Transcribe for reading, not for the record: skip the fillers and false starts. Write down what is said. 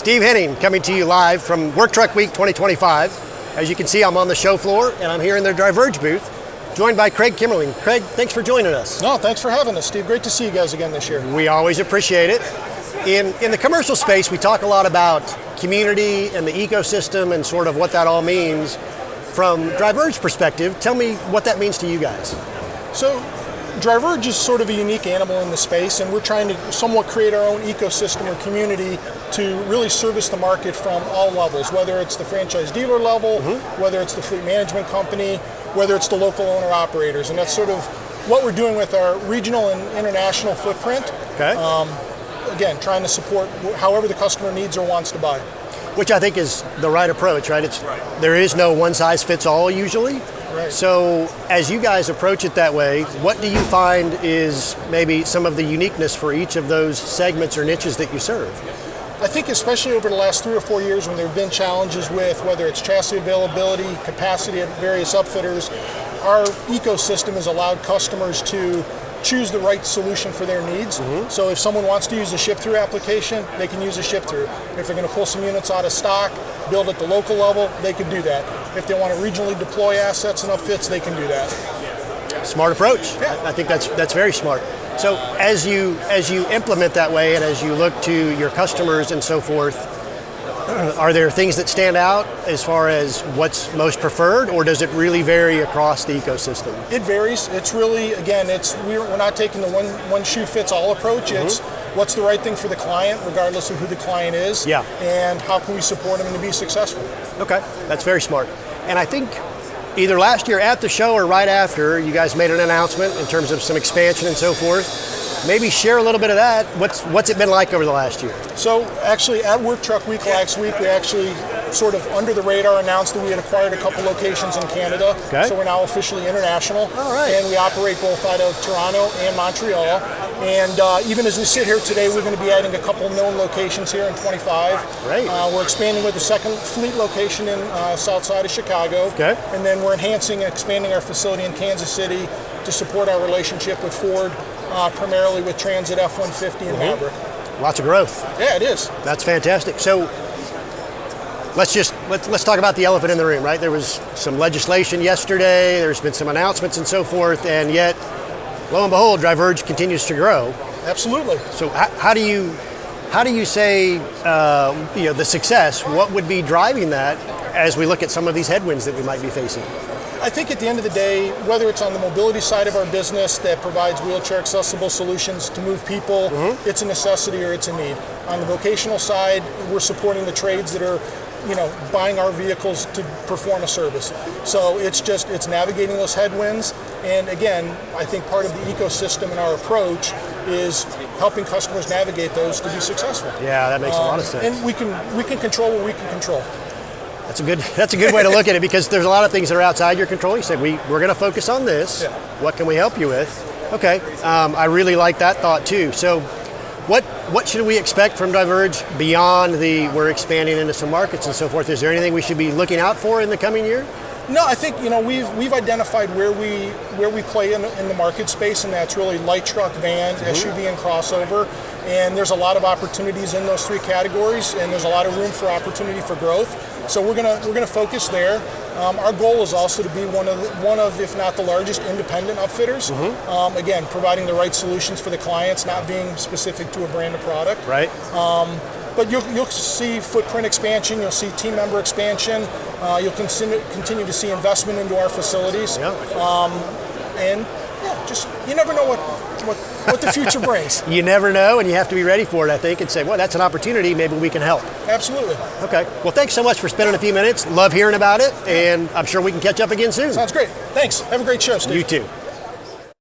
Steve Henning coming to you live from Work Truck Week 2025. As you can see, I'm on the show floor and I'm here in their Driverge booth, joined by Craig Kemmerling. Craig, thanks for joining us. No, thanks for having us, Steve. Great to see you guys again this year. We always appreciate it. In the commercial space, we talk a lot about community and the ecosystem and sort of what that all means. From Driverge perspective, tell me what that means to you guys. So, Driverge is sort of a unique animal in the space, and we're trying to somewhat create our own ecosystem or community to really service the market from all levels, whether it's the franchise dealer level, whether it's the fleet management company, whether it's the local owner operators. And that's sort of what we're doing with our regional and international footprint. Okay. Again, trying to support however the customer needs or wants to buy. Which I think is the right approach, right? There is no one size fits all usually. Right. So as you guys approach it that way, what do you find is maybe some of the uniqueness for each of those segments or niches that you serve? I think especially over the last 3 or 4 years when there have been challenges with whether it's chassis availability, capacity at various upfitters, our ecosystem has allowed customers to choose the right solution for their needs. So if someone wants to use a ship-through application, they can use a ship-through. If they're going to pull some units out of stock, build at the local level, they can do that. If they want to regionally deploy assets and upfits, they can do that. Smart approach. Yeah. I think that's very smart. So as you implement that way and as you look to your customers and so forth, are there things that stand out as far as what's most preferred, or does it really vary across the ecosystem? It varies. It's really, again, we're not taking the one shoe fits all approach. It's what's the right thing for the client, regardless of who the client is, and how can we support them to be successful. Okay, that's very smart. And I think either last year at the show or right after, you guys made an announcement in terms of some expansion and so forth. Maybe share a little bit of that. What's it been like over the last year? So actually at Work Truck Week last week, we actually sort of under the radar announced that we had acquired a couple locations in Canada. Okay. So we're now officially international. All right. And we operate both out of Toronto and Montreal. And even as we sit here today, we're going to be adding a couple known locations here in 25. Great. We're expanding with a second fleet location in south side of Chicago. Okay. And then we're enhancing and expanding our facility in Kansas City to support our relationship with Ford, primarily with Transit F-150 and Maverick. Lots of growth. Yeah, it is. That's fantastic. So let's talk about the elephant in the room, right? There was some legislation yesterday, there's been some announcements and so forth, and yet, lo and behold, Driverge continues to grow. Absolutely. So how do you say the success? What would be driving that as we look at some of these headwinds that we might be facing? I think at the end of the day, whether it's on the mobility side of our business that provides wheelchair accessible solutions to move people, it's a necessity or it's a need. On the vocational side, we're supporting the trades that are, buying our vehicles to perform a service. So it's navigating those headwinds. And again, I think part of the ecosystem and our approach is helping customers navigate those to be successful. Yeah, that makes a lot of sense. And we can control what we can control. That's a good way to look at it, because there's a lot of things that are outside your control. You said we're going to focus on this. Yeah. What can we help you with? Okay, I really like that thought too. So, what should we expect from Driverge beyond we're expanding into some markets and so forth? Is there anything we should be looking out for in the coming year? No, I think we've identified where we play in the market space, and that's really light truck, van, SUV, and crossover. And there's a lot of opportunities in those 3 categories, and there's a lot of room for opportunity for growth. So we're gonna focus there. Our goal is also to be one of, if not the largest, independent upfitters. Again, providing the right solutions for the clients, not being specific to a brand of product. Right. But you'll see footprint expansion, you'll see team member expansion, you'll continue to see investment into our facilities. Yeah. And just you never know what the future brings. You never know, and you have to be ready for it, I think, and say, well, that's an opportunity, maybe we can help. Absolutely. Okay. Well, thanks so much for spending a few minutes. Love hearing about it, and I'm sure we can catch up again soon. Sounds great. Thanks. Have a great show, Steve. You too.